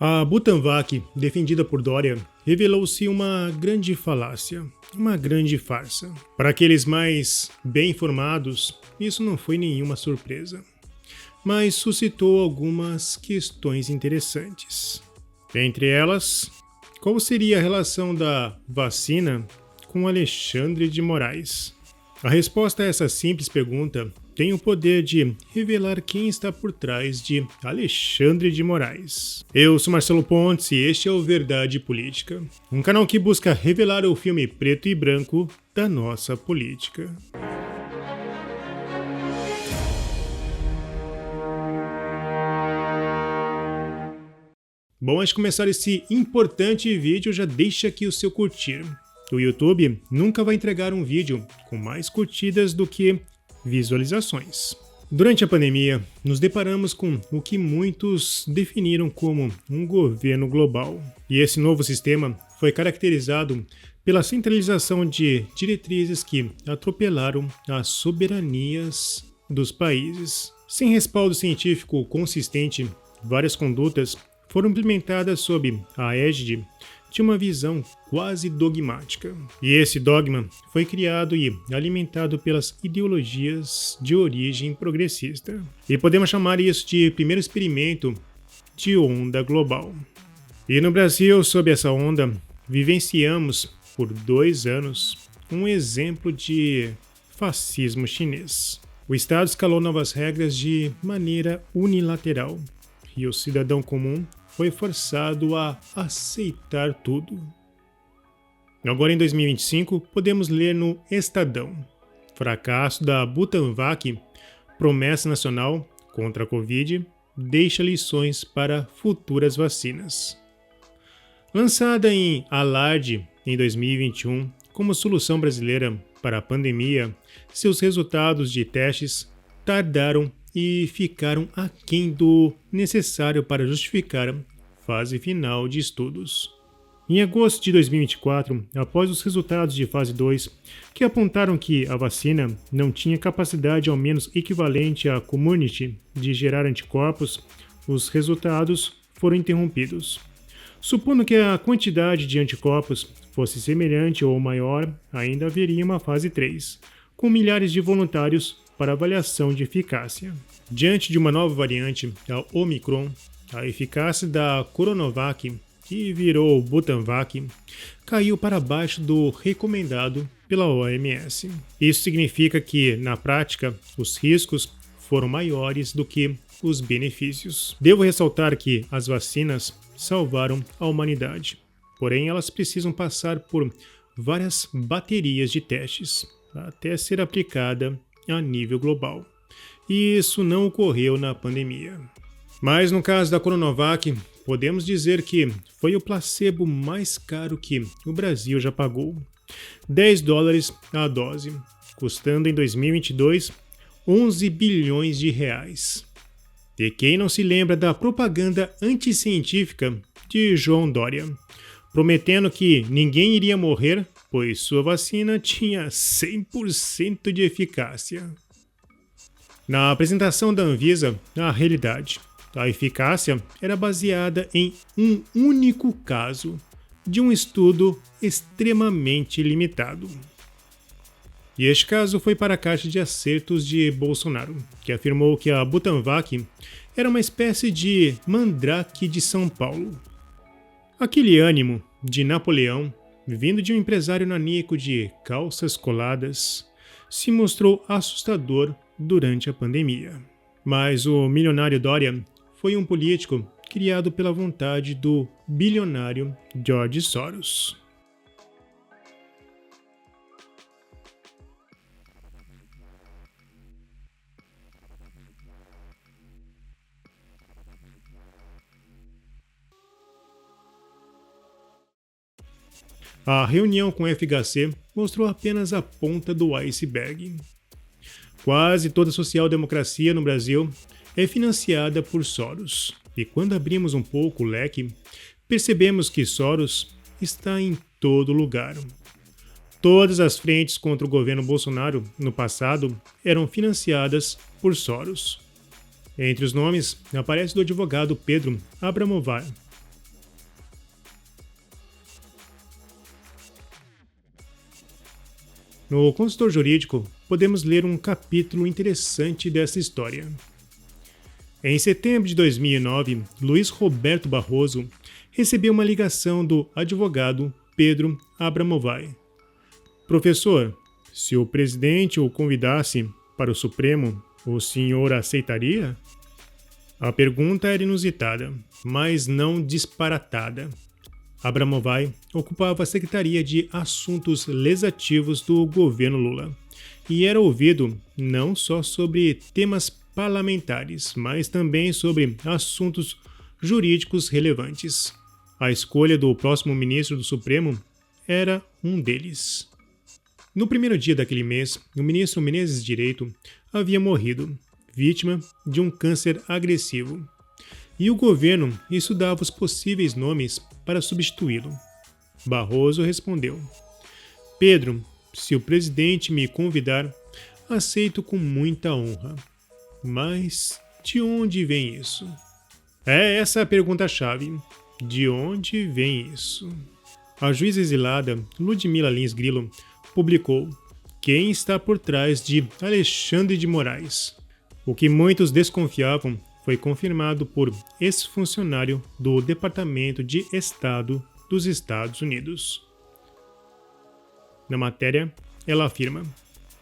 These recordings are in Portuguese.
A Butanvac, defendida por Dória, revelou-se uma grande falácia, uma grande farsa. Para aqueles mais bem informados, isso não foi nenhuma surpresa, mas suscitou algumas questões interessantes. Entre elas, qual seria a relação da vacina com Alexandre de Moraes? A resposta a essa simples pergunta tem o poder de revelar quem está por trás de Alexandre de Moraes. Eu sou Marcelo Pontes e este é o Verdade Política, um canal que busca revelar o filme preto e branco da nossa política. Bom, antes de começar esse importante vídeo, já deixa aqui o seu curtir. O YouTube nunca vai entregar um vídeo com mais curtidas do que visualizações. Durante a pandemia, nos deparamos com o que muitos definiram como um governo global. E esse novo sistema foi caracterizado pela centralização de diretrizes que atropelaram as soberanias dos países. Sem respaldo científico consistente, várias condutas foram implementadas sob a égide de uma visão quase dogmática. E esse dogma foi criado e alimentado pelas ideologias de origem progressista. E podemos chamar isso de primeiro experimento de onda global. E no Brasil, sob essa onda, vivenciamos por 2 anos um exemplo de fascismo chinês. O Estado escalou novas regras de maneira unilateral e o cidadão comum foi forçado a aceitar tudo. Agora em 2025, podemos ler no Estadão: fracasso da Butanvac, promessa nacional contra a Covid, deixa lições para futuras vacinas. Lançada em alarde em 2021 como solução brasileira para a pandemia, seus resultados de testes tardaram e ficaram aquém do necessário para justificar a fase final de estudos. Em agosto de 2024, após os resultados de fase 2, que apontaram que a vacina não tinha capacidade ao menos equivalente à community de gerar anticorpos, os resultados foram interrompidos. Supondo que a quantidade de anticorpos fosse semelhante ou maior, ainda haveria uma fase 3, com milhares de voluntários para avaliação de eficácia. Diante de uma nova variante, a Omicron, a eficácia da Coronavac, que virou Butanvac, caiu para baixo do recomendado pela OMS. Isso significa que, na prática, os riscos foram maiores do que os benefícios. Devo ressaltar que as vacinas salvaram a humanidade, porém elas precisam passar por várias baterias de testes até ser aplicada a nível global. E isso não ocorreu na pandemia. Mas no caso da Coronavac, podemos dizer que foi o placebo mais caro que o Brasil já pagou. $10 a dose, custando em 2022 11 bilhões de reais. E quem não se lembra da propaganda anticientífica de João Dória, prometendo que ninguém iria morrer, pois sua vacina tinha 100% de eficácia. Na apresentação da Anvisa, a realidade, a eficácia era baseada em um único caso de um estudo extremamente limitado. E este caso foi para a Caixa de Acertos de Bolsonaro, que afirmou que a Butanvac era uma espécie de mandrake de São Paulo. Aquele ânimo de Napoleão, vindo de um empresário nanico de calças coladas, se mostrou assustador durante a pandemia. Mas o milionário Dória foi um político criado pela vontade do bilionário George Soros. A reunião com o FHC mostrou apenas a ponta do iceberg. Quase toda a social-democracia no Brasil é financiada por Soros. E quando abrimos um pouco o leque, percebemos que Soros está em todo lugar. Todas as frentes contra o governo Bolsonaro no passado eram financiadas por Soros. Entre os nomes aparece do advogado Pedro Abramovar, No Consultor Jurídico, podemos ler um capítulo interessante dessa história. Em setembro de 2009, Luiz Roberto Barroso recebeu uma ligação do advogado Pedro Abramovay. Professor, se o presidente o convidasse para o Supremo, o senhor aceitaria? A pergunta era inusitada, mas não disparatada. Abramovay ocupava a Secretaria de Assuntos Legislativos do governo Lula e era ouvido não só sobre temas parlamentares, mas também sobre assuntos jurídicos relevantes. A escolha do próximo ministro do Supremo era um deles. No primeiro dia daquele mês, o ministro Menezes Direito havia morrido, vítima de um câncer agressivo. E o governo estudava os possíveis nomes para substituí-lo. Barroso respondeu: Pedro, se o presidente me convidar, aceito com muita honra. Mas de onde vem isso? É essa a pergunta-chave. De onde vem isso? A juíza exilada Ludmila Lins Grilo publicou Quem está por trás de Alexandre de Moraes. O que muitos desconfiavam foi confirmado por ex-funcionário do Departamento de Estado dos Estados Unidos. Na matéria, ela afirma: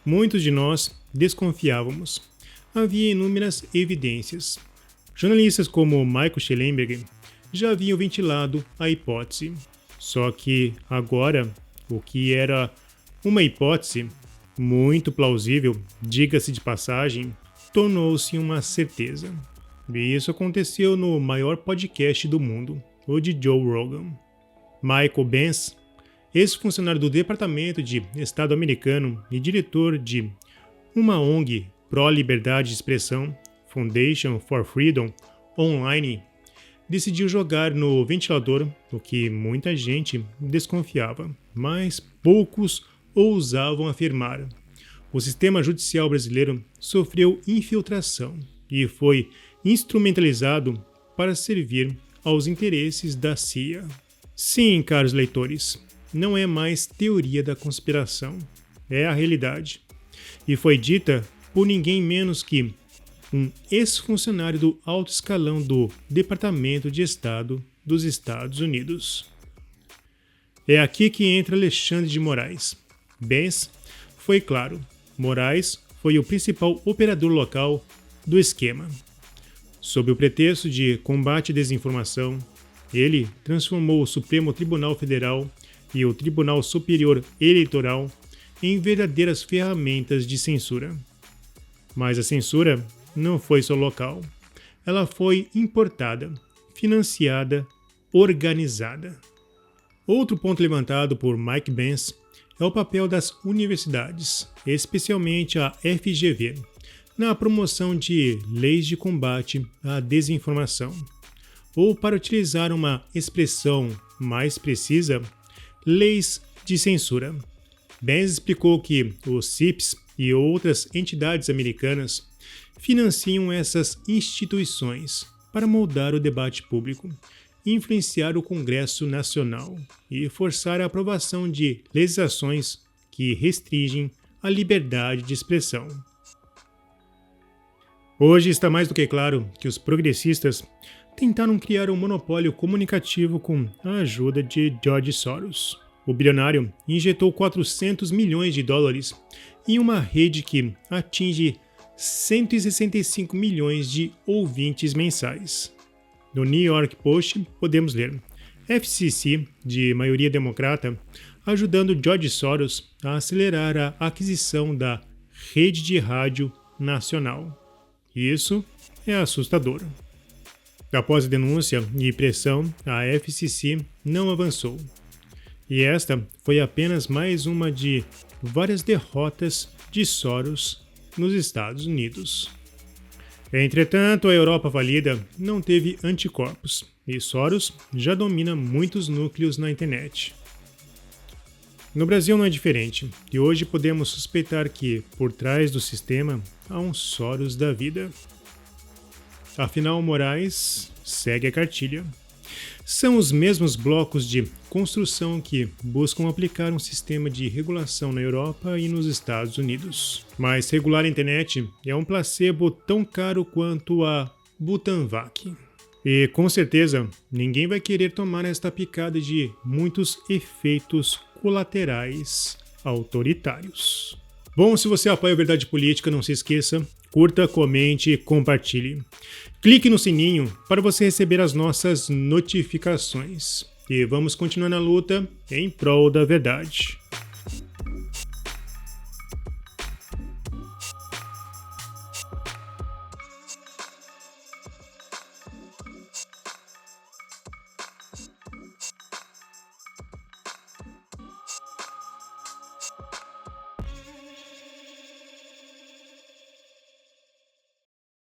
muitos de nós desconfiávamos. Havia inúmeras evidências. Jornalistas como Michael Schellenberg já haviam ventilado a hipótese. Só que agora, o que era uma hipótese muito plausível, diga-se de passagem, tornou-se uma certeza. E isso aconteceu no maior podcast do mundo, o de Joe Rogan. Michael Benz, ex-funcionário do Departamento de Estado americano e diretor de uma ONG pró-liberdade de expressão, Foundation for Freedom Online, decidiu jogar no ventilador o que muita gente desconfiava, mas poucos ousavam afirmar. O sistema judicial brasileiro sofreu infiltração e foi instrumentalizado para servir aos interesses da CIA. Sim, caros leitores, não é mais teoria da conspiração, é a realidade. E foi dita por ninguém menos que um ex-funcionário do alto escalão do Departamento de Estado dos Estados Unidos. É aqui que entra Alexandre de Moraes. Benz foi claro, Moraes foi o principal operador local do esquema. Sob o pretexto de combate à desinformação, ele transformou o Supremo Tribunal Federal e o Tribunal Superior Eleitoral em verdadeiras ferramentas de censura. Mas a censura não foi só local. Ela foi importada, financiada, organizada. Outro ponto levantado por Mike Benz é o papel das universidades, especialmente a FGV, na promoção de leis de combate à desinformação, ou, para utilizar uma expressão mais precisa, leis de censura. Benz explicou que os CIPs e outras entidades americanas financiam essas instituições para moldar o debate público, influenciar o Congresso Nacional e forçar a aprovação de legislações que restringem a liberdade de expressão. Hoje está mais do que claro que os progressistas tentaram criar um monopólio comunicativo com a ajuda de George Soros. O bilionário injetou 400 milhões de dólares em uma rede que atinge 165 milhões de ouvintes mensais. No New York Post podemos ler: FCC, de maioria democrata, ajudando George Soros a acelerar a aquisição da rede de rádio nacional. Isso é assustador. Após a denúncia e pressão, a FCC não avançou. E esta foi apenas mais uma de várias derrotas de Soros nos Estados Unidos. Entretanto, a Europa falida não teve anticorpos e Soros já domina muitos núcleos na internet. No Brasil não é diferente, e hoje podemos suspeitar que, por trás do sistema, há um Soros da vida. Afinal, Moraes segue a cartilha. São os mesmos blocos de construção que buscam aplicar um sistema de regulação na Europa e nos Estados Unidos. Mas regular a internet é um placebo tão caro quanto a Butanvac. E com certeza, ninguém vai querer tomar esta picada de muitos efeitos colaterais autoritários. Bom, se você apoia a Verdade Política, não se esqueça, curta, comente e compartilhe. Clique no sininho para você receber as nossas notificações. E vamos continuar na luta em prol da verdade.